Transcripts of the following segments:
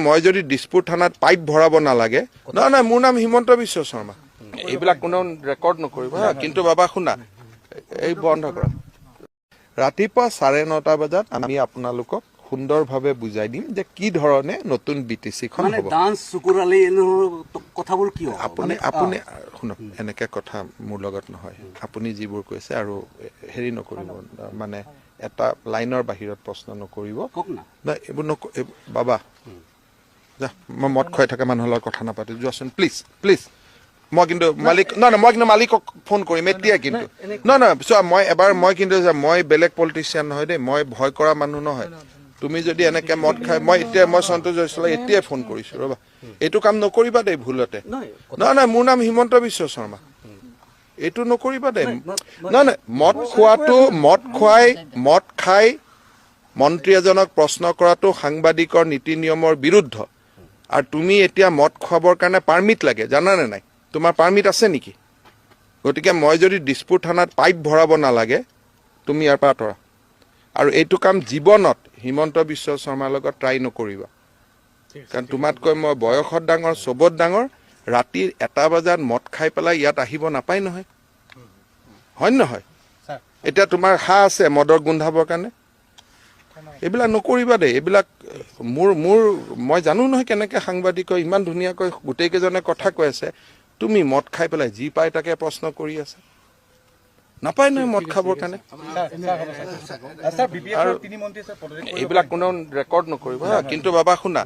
মই যদি দিছপুৰ থানাত পাইপ ভৰাব নালাগে নহয় নহয় মোৰ নাম হিমন্ত বিশ্ব শৰ্মা এইবিলাক কোনো ৰেকৰ্ড নকৰিব হা কিন্তু বাবা শুনা এই বন্ধ কৰা ৰাতিপুৱা 9:30 বজাত আমি আপোনালোকক সুন্দৰভাৱে বুজাই দিম যে কি ধৰণে নতুন বিটিসি খন হ'ব ডান্স চুকুৰালি কথাবোৰ কি আপুনি আপুনি শুনক এনেকে কথা মোৰ লগত নহয় আপুনি যিবোৰ কৈছে আৰু হেৰি নকৰিব মানে এটা লাইনৰ বাহিৰত প্ৰশ্ন নকৰিব না এইবোৰ বাবা যা মই মদ খুৱাই থকা মানুহৰ লগত কথা নাপাতো যোৱাচোন প্লিজ প্লিজ মই কিন্তু মালিক মই কিন্তু মালিকক ফোন কৰিম এতিয়া কিন্তু চোৱা মই এবাৰ মই কিন্তু মই বেলেগ পলিটিচিয়ান নহয় দেই মই ভয় কৰা মানুহ নহয় তুমি যদি এনেকে মদ খাই মই সন্তোষ জয়সৱালে এতিয়াই ফোন কৰিছো ৰবা এইটো কাম নকৰিবা দেই ভুলতে নহয় মোৰ নাম হিমন্ত বিশ্ব শৰ্মা এইটো নকৰিবা দেই নহয় মদ খাই মন্ত্ৰী এজনক প্ৰশ্ন কৰাটো সাংবাদিকৰ নীতি নিয়মৰ বিৰুদ্ধ আৰু তুমি এতিয়া মদ খোৱাবৰ কাৰণে পাৰ্মিট লাগে জানানে নাই তোমাৰ পাৰ্মিট আছে নেকি গতিকে মই যদি দিছপুৰ থানাত পাইপ ভৰাব নালাগে তুমি ইয়াৰ পৰা আঁতৰা আৰু এইটো কাম জীৱনত হিমন্ত বিশ্ব শৰ্মাৰ লগত ট্ৰাই নকৰিবা কাৰণ তোমাতকৈ মই বয়সত ডাঙৰ চবত ডাঙৰ ৰাতিৰ 1 বজাত মদ খাই পেলাই ইয়াত আহিব নাপায় নহয় হয় নহয় এতিয়া তোমাৰ হা আছে মদৰ গোন্ধাবৰ কাৰণে এইবিলাক নকৰিবা দেই এইবিলাক মোৰ মই জানো নহয় কেনেকে সাংবাদিকৰ ইমান ধুনীয়াকৈ গোটেই কেইজনে কথা কৈ আছে তুমি মদ খাই পেলাই যি পাই তাকে প্ৰশ্ন কৰি আছে নাপায় নহয় মদ খাবৰ কাৰণে এইবিলাক কোনো ৰেকৰ্ড নকৰিব হা কিন্তু বাবা শুনা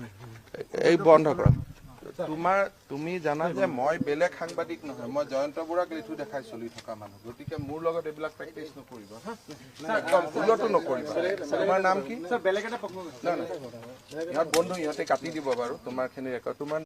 এই বন্ধ কৰা তুমি জানা যে মই বেলেগ সাংবাদিক নহয় মই জয়ন্ত বুঢ়াক এইটো দেখাই চলি থকা মানুহ গতিকে মোৰ লগত এইবিলাক প্ৰেক্টিচ নকৰিবা হা একদম ভুলতো নকৰিবা তোমাৰ নাম কি ইয়াত বন্ধু ইহঁতে কাটি দিব বাৰু তোমাৰখিনি ৰেকৰ্ড তোমাৰ